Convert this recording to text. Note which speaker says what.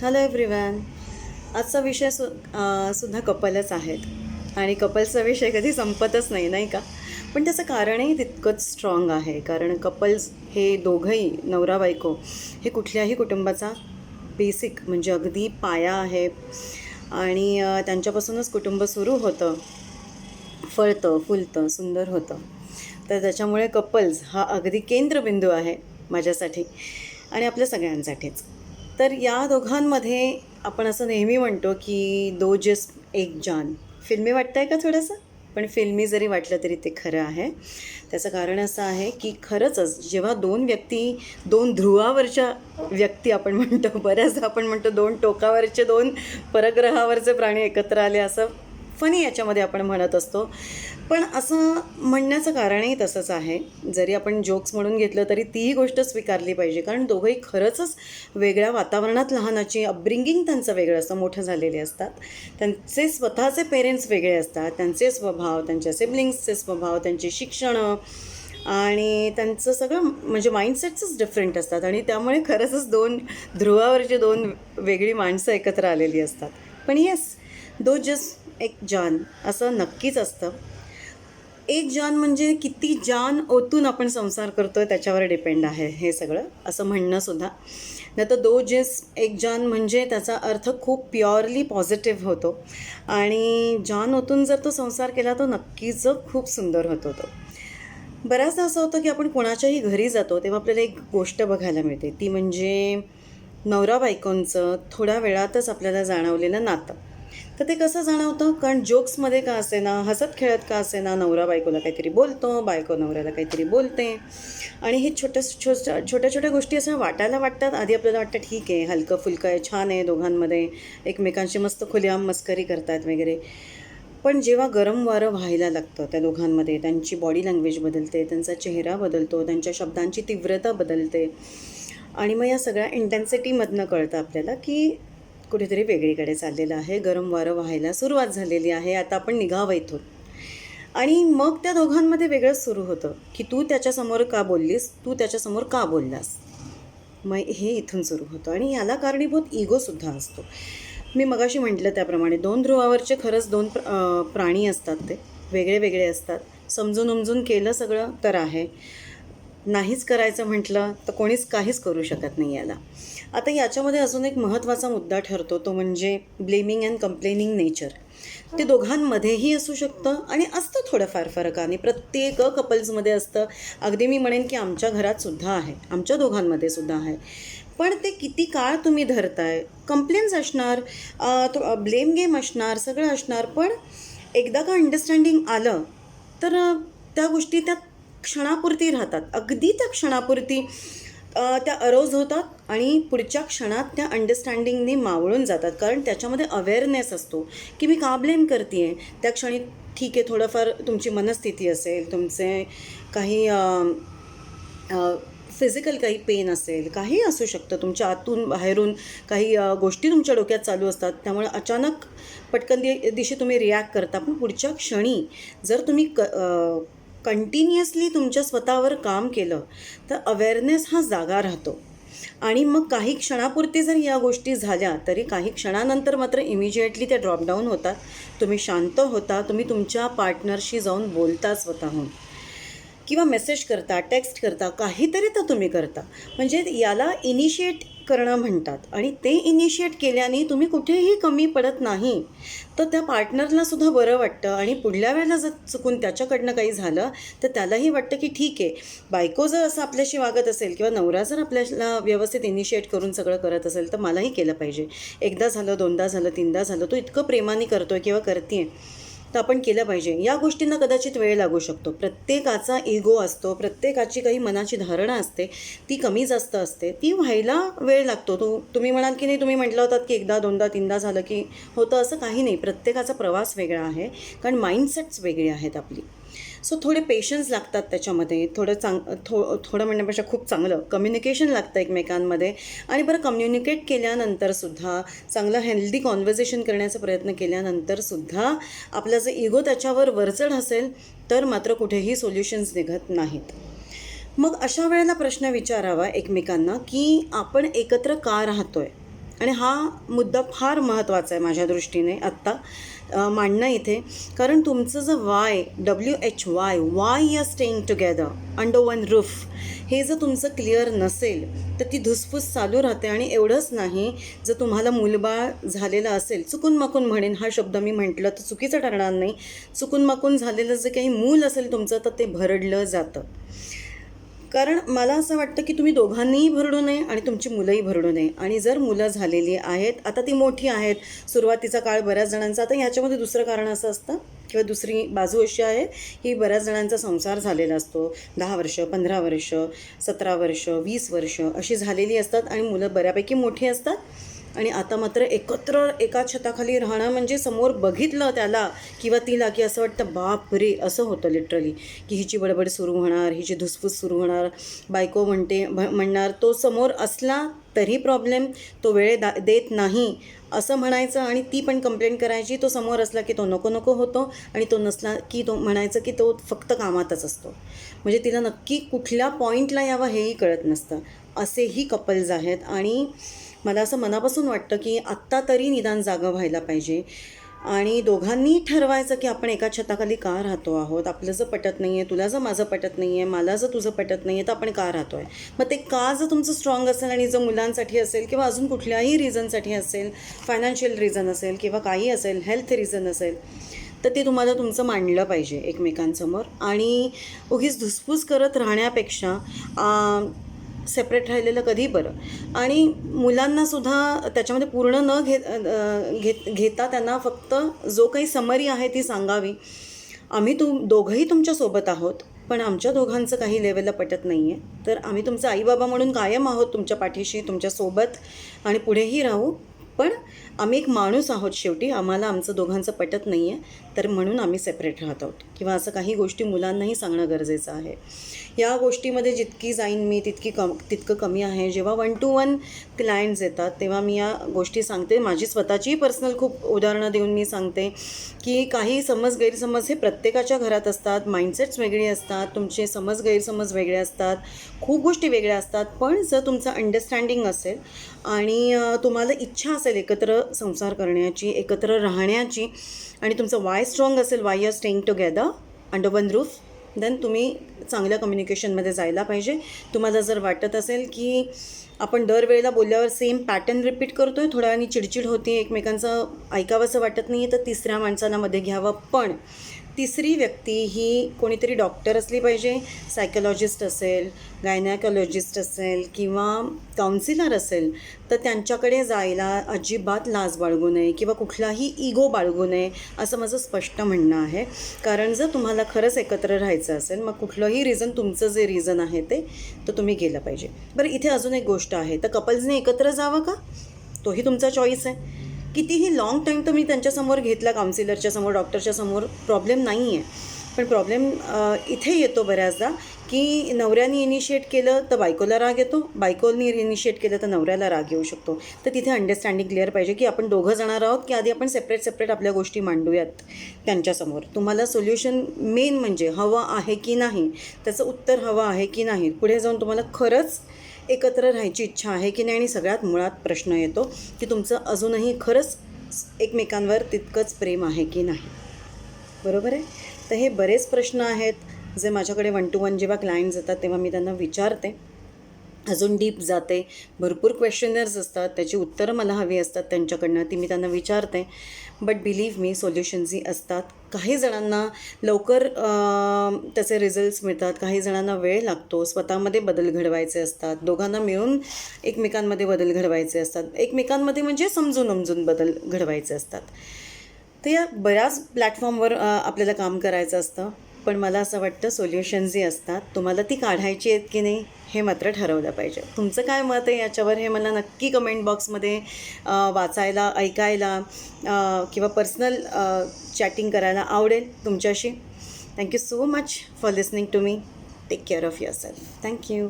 Speaker 1: Hello everyone. आजचा विषय सुद्धा कपलच आहेत आणि कपल्सचा विषय कधी संपतच नाही, नाही का? पण त्याचं कारणही तितकंच स्ट्रॉंग आहे. कारण कपल्स हे दोघंही नवरा बायको हे कुठल्याही कुटुंबाचा बेसिक म्हणजे अगदी पाया आहे आणि त्यांच्यापासूनच कुटुंब सुरू होतं, फळतं फुलतं सुंदर होतं. तर त्याच्यामुळे कपल्स हा अगदी केंद्रबिंदू आहे माझ्यासाठी आणि आपल्या सगळ्यांसाठीच. तर या दोघांमध्ये आपण असं नेहमी म्हणतो की दो जिस्म एक जान. फिल्मी वाटतं आहे का थोडंसं? पण फिल्मी जरी वाटलं तरी ते खरं आहे. त्याचं कारण असं आहे की खरंचच जेव्हा दोन व्यक्ती, दोन ध्रुवावरच्या व्यक्ती आपण म्हणतो, बऱ्याचदा आपण म्हणतो दोन टोकावरचे दोन परग्रहावरचे प्राणी एकत्र आले, असं फनी याच्यामध्ये आपण म्हणत असतो. पण असं म्हणण्याचं कारणही तसंच आहे. जरी आपण जोक्स म्हणून घेतलं तरी तीही गोष्ट स्वीकारली पाहिजे. कारण दोघंही खरंचच वेगळ्या वातावरणात लहानाची, अपब्रिंगिंग त्यांचं वेगळं असतं, मोठं झालेले असतात. त्यांचे स्वतःचे पेरेंट्स वेगळे असतात, त्यांचे स्वभाव, त्यांच्या सिबलिंग्सचे स्वभाव, त्यांची शिक्षणं आणि त्यांचं सगळं म्हणजे माइंडसेट्सच डिफरंट असतात. आणि त्यामुळे खरंचच दोन ध्रुवावरची दोन वेगळी माणसं एकत्र आलेली असतात. पण येस, दो जिस्म एक जान असं नक्कीच असतं. एक जान म्हणजे किती जान ओतून आपण संसार करतो आहे त्याच्यावर डिपेंड आहे हे सगळं, असं म्हणणंसुद्धा. नाही तर दो जिस्म एक जान म्हणजे त्याचा अर्थ खूप प्युअरली पॉझिटिव्ह होतो आणि जान ओतून जर तो संसार केला तो नक्कीच खूप सुंदर होतो. तो बऱ्याचदा असं होतं की आपण कोणाच्याही घरी जातो तेव्हा आपल्याला एक गोष्ट बघायला मिळते, ती म्हणजे नवरा बायकोंचं थोड्या वेळातच आपल्याला जाणवलेलं नातं. तर ते कसं जाणवतं? कारण जोक्समध्ये का असेना, हसत खेळत का असेना, नवरा बायकोला काहीतरी बोलतो, बायको नवऱ्याला काहीतरी बोलते आणि हे छोट्या छोट्या गोष्टी असं वाटायला वाटतात. आधी आपल्याला वाटतं ठीक आहे, हलकं फुलकं आहे, छान आहे, दोघांमध्ये एकमेकांशी मस्त खुलेआम मस्करी करतात वगैरे. पण जेव्हा गरम वारं व्हायला लागतं त्या दोघांमध्ये, त्यांची बॉडी लँग्वेज बदलते, त्यांचा चेहरा बदलतो, त्यांच्या शब्दांची तीव्रता बदलते आणि मग या सगळ्या इंटेन्सिटीमधनं कळतं आपल्याला की कुठेतरी वेगळीकडे चाललेलं आहे, गरम वारं व्हायला सुरुवात झालेली आहे, आता आपण निघावं इथून. आणि मग त्या दोघांमध्ये वेगळंच सुरू होतं की तू त्याच्यासमोर का बोललीस, तू त्याच्यासमोर का बोललास. मग हे इथून सुरू होतं आणि याला कारणीभूत इगोसुद्धा असतो. मी मगाशी म्हटलं त्याप्रमाणे दोन ध्रुवावरचे खरंच दोन प्राणी असतात. ते वेगळे वेगळे असतात. समजून उमजून केलं सगळं तर आहे, नाहीच करायचं म्हटलं तर कोणीच काहीच करू शकत नाही याला. आता याच्यामध्ये अजून एक महत्त्वाचा मुद्दा ठरतो, तो म्हणजे ब्लेमिंग अँड कंप्लेनिंग नेचर. ते दोघांमध्येही असू शकतं आणि असतं थोडंफार फरकाने, प्रत्येक कपल्समध्ये असतं. अगदी मी म्हणेन की आमच्या घरातसुद्धा आहे, आमच्या दोघांमध्ये सुद्धा आहे. पण ते किती काळ तुम्ही धरताय, कंप्लेन्स असणार, ब्लेम गेम असणार, सगळं असणार. पण एकदा का अंडरस्टँडिंग आलं तर त्या गोष्टी त्या क्षणापुरती राहतात, अगदी त्या क्षणापुरती त्या अरोज होतात आणि पुढच्या क्षणात त्या अंडरस्टँडिंगने मावळून जातात. कारण त्याच्यामध्ये अवेअरनेस असतो की मी का ब्लेम करते आहे. त्या क्षणी ठीक आहे, थोडंफार तुमची मनस्थिती असेल, तुमचे काही फिजिकल काही पेन असेल, काही असू शकतं, तुमच्या आतून बाहेरून काही गोष्टी तुमच्या डोक्यात चालू असतात, त्यामुळे अचानक पटकन दिशी तुम्ही रिॲक्ट करता. पण पुढच्या क्षणी जर तुम्ही कंटिन्युअसली तुमच्या स्वतःवर काम केलं तर अवेअरनेस हा जागा राहतो आणि मग काही क्षणापुरती जर या गोष्टी झाल्या तरी काही क्षणानंतर मात्र इमिजिएटली त्या ड्रॉपडाऊन होतात. तुम्ही शांत होता, तुम्ही तुमच्या पार्टनरशी जाऊन बोलता स्वतःहून किंवा मेसेज करता, टेक्स्ट करता, काहीतरी तर तुम्ही करता. म्हणजे याला इनिशिएट करणं म्हणतात आणि ते इनिशिएट केल्याने तुम्ही कुठेही कमी पडत नाही. तर त्या पार्टनरलासुद्धा बरं वाटतं आणि पुढल्या वेळेला जर चुकून त्याच्याकडनं काही झालं तर त्यालाही वाटतं की ठीक आहे, बायको जर असं आपल्याशी वागत असेल किंवा नवरा जर आपल्याला व्यवस्थित इनिशिएट करून सगळं करत असेल तर मलाही केलं पाहिजे. एकदा झालं, दोनदा झालं, तीनदा झालं, तो इतकं प्रेमाने करतो आहे किंवा करते आहे तर आपण केलं पाहिजे. या गोष्टींना कदाचित वेळ लागू शकतो. प्रत्येकाचा इगो असतो, प्रत्येकाची काही मनाची धारणा असते, ती कमी जास्त असते, ती व्हायला वेळ लागतो. तुम्ही म्हणाल की नाही, तुम्ही म्हटलं होतात की एकदा दोनदा तीनदा झालं की होतं, असं काही नाही. प्रत्येकाचा प्रवास वेगळा आहे कारण माइंडसेट्स वेगळी आहेत आपली. सो थोडे पेशन्स लागतात त्याच्यामध्ये, थोडं म्हणण्यापेक्षा खूप चांगलं कम्युनिकेशन लागतं एकमेकांमध्ये. आणि बरं, कम्युनिकेट केल्यानंतरसुद्धा, चांगलं हेल्दी कॉन्व्हर्सेशन करण्याचा प्रयत्न केल्यानंतरसुद्धा आपला जर इगो त्याच्यावर वरचढ असेल तर मात्र कुठेही सोल्युशन्स निघत नाहीत. मग अशा वेळेला प्रश्न विचारावा एकमेकांना की आपण एकत्र का राहतोय. आणि हा मुद्दा फार महत्त्वाचा आहे माझ्या दृष्टीने आत्ता मांडणं इथे. कारण तुमचं जर WHY you are staying together under one roof, हे जर तुमचं क्लिअर नसेल तर ती धुसफूस चालू राहते. आणि एवढंच नाही, जर तुम्हाला मूलबाळ झालेलं असेल, चुकून माकून म्हणेन, हा शब्द मी म्हटलं तर चुकीचं ठरणार नाही, चुकून माकून झालेलं जे काही मूल असेल तुमचं तर ते भरडलं जातं. कारण मला असं वाटतं की तुम्ही दोघांनीही भरडू नये आणि तुमची मुलंही भरडू नये. आणि जर मुलं झालेली आहेत, आता ती मोठी आहेत, सुरुवातीचा काळ बऱ्याच जणांचा, आता ह्याच्यामध्ये दुसरं कारण असं असतं किंवा दुसरी बाजू अशी आहे की बऱ्याच जणांचा संसार झालेला असतो, 10 वर्ष, 15 वर्ष, 17 वर्ष, 20 वर्ष अशी झालेली असतात आणि मुलं बऱ्यापैकी मोठी असतात. आणि आता मात्र एकत्र एका छताखाली राहणं म्हणजे समोर बघितलं त्याला किंवा तिला की असं वाटतं बाप रे, असं होतं लिटरली, की हिची बडबड सुरू होणार, हिची धुसफूस सुरू होणार, बायको म्हणणार तो समोर असला तरी प्रॉब्लेम, तो वेळ देत नाही असं म्हणायचं आणि ती पण कंप्लेंट करायची, तो समोर असला की तो नको नको होतो आणि तो नसला की तो म्हणायचं की तो फक्त कामातच असतो. म्हणजे तिला नक्की कुठल्या पॉईंटला यावं हेही कळत नसतं. असेही कपल्स आहेत. आणि मला असं मनापासून वाटतं की आत्ता तरी निदान जागं व्हायला पाहिजे आणि दोघांनी ठरवायचं की आपण एका छताखाली का राहतो आहोत. आपलं जर पटत नाही आहे, तुला जर माझं पटत नाही आहे, मला जर तुझं पटत नाही आहे, तर आपण का राहतो आहे. मग ते का जर तुमचं स्ट्रॉंग असेल आणि जर मुलांसाठी असेल किंवा अजून कुठल्याही रिझनसाठी असेल, फायनान्शियल रिझन असेल किंवा काही असेल, हेल्थ रिझन असेल, तर ते तुम्हाला तुमचं मांडलं पाहिजे एकमेकांसमोर. आणि उगीच धुसफूस करत राहण्यापेक्षा सेपरेट राहिलेलं कधी बरं. आणि मुलांनासुद्धा त्याच्यामध्ये पूर्ण न घेता त्यांना फक्त जो काही समरी आहे ती सांगावी. आम्ही दोघंही तुमच्यासोबत आहोत, पण आमच्या दोघांचं काही लेवलला पटत नाही आहे, तर आम्ही तुमचं आईबाबा म्हणून कायम आहोत तुमच्या पाठीशी, तुमच्यासोबत आणि पुढेही राहू. पण आम्ही एक माणूस आहोत शेवटी, आम्हाला आमचं दोघांचं पटत नाही आहे, तर म्हणून आम्ही सेपरेट राहत आहोत. किंवा असं काही गोष्टी मुलांनाही सांगणं गरजेचं आहे. या गोष्टीमध्ये जितकी जाईन मी तितकं कमी आहे. जेव्हा 1 to 1 क्लायंट्स येतात तेव्हा मी या गोष्टी सांगते. माझी स्वतःची पर्सनल खूप उदाहरणं देऊन मी सांगते की काही गैरसमज हे प्रत्येकाच्या घरात असतात, माइंडसेट्स वेगळे असतात, तुमचे गैरसमज वेगळे असतात, खूप गोष्टी वेगळ्या असतात. पण जर तुमचं अंडरस्टँडिंग असेल आणि तुम्हाला इच्छा असेल एकत्र संसार करण्याची, एकत्र राहण्याची, आणि तुमचं वाय स्ट्रॉंग असेल, why are staying together under one roof, then तुम्ही चांगल्या कम्युनिकेशनमध्ये जायला पाहिजे. तुम्हाला जर वाटत असेल की आपण दरवेळेला बोलल्यावर सेम पॅटर्न रिपीट करतो आहे, थोड्या वेळाने चिडचिड होती, एकमेकांचं ऐकावंसं वाटत नाही आहे, तर तिसऱ्या माणसाला मध्ये घ्यावं. पण तिसरी व्यक्ती ही कोणीतरी डॉक्टर असली पाहिजे, सायकोलॉजिस्ट असेल, गायनॅकॉलॉजिस्ट असेल किंवा काउन्सिलर असेल, तर त्यांच्याकडे जायला अजिबात लाज बाळगू नये किंवा कुठलाही इगो बाळगू नये, असं माझं स्पष्ट म्हणणं आहे. कारण जर तुम्हाला खरंच एकत्र राहायचं असेल, मग कुठलंही रिझन, तुमचं जे रिझन आहे ते तर तुम्ही गेलं पाहिजे. बरं, इथे अजून एक गोष्ट आहे, तर कपल्सने एकत्र जावं का, तोही तुमचा चॉईस आहे. कितीही लाँग टाईम तर मी त्यांच्यासमोर घेतला, काउन्सिलरच्या समोर, डॉक्टरच्या समोर, प्रॉब्लेम नाही आहे. पण प्रॉब्लेम इथे येतो बऱ्याचदा की नवऱ्याने इनिशिएट केलं तर बायकोला राग येतो, बायकोनी इनिशिएट केलं तर नवऱ्याला राग येऊ शकतो. तर तिथे अंडरस्टँडिंग क्लिअर पाहिजे की आपण दोघं जाणार आहोत की आधी आपण सेपरेट आपल्या गोष्टी मांडूयात त्यांच्यासमोर. तुम्हाला सोल्युशन मेन म्हणजे हवं आहे की नाही, त्याचं उत्तर हवं आहे की नाही, पुढे जाऊन तुम्हाला खरंच एकत्र राहायची इच्छा आहे की नाही. आणि सगळ्यात मुळात प्रश्न येतो की तुमचं अजूनही खरंच एकमेकांवर तितकंच प्रेम आहे की नाही. बरोबर आहे. तर हे बरेच प्रश्न आहेत जे माझ्याकडे 1 to 1 जेव्हा क्लायंट्स येतात तेव्हा मी त्यांना विचारते, अजून डीप जाते. भरपूर क्वेश्चनर्स असतात, त्याची उत्तरं मला हवी असतात त्यांच्याकडनं, ती मी त्यांना विचारते. बट बिलीव्ह मी, सोल्युशन्सही असतात. काही जणांना लवकर त्याचे रिझल्ट्स मिळतात, काही जणांना वेळ लागतो. स्वतःमध्ये बदल घडवायचे असतात, दोघांना मिळून एकमेकांमध्ये बदल घडवायचे असतात, एकमेकांमध्ये म्हणजे समजून बदल घडवायचे असतात. तर या बऱ्याच प्लॅटफॉर्मवर आपल्याला काम करायचं असतं. पण मला असं वाटतं सोल्युशन्सही असतात, तुम्हाला ती काढायची आहेत की नाही हे मात्र ठरवलं पाहिजे. तुमचं काय मत आहे याच्यावर हे मला नक्की कमेंट बॉक्समध्ये वाचायला, ऐकायला किंवा पर्सनल चॅटिंग करायला आवडेल तुमच्याशी. Thank you so much for listening to me. Take care of yourself. Thank you.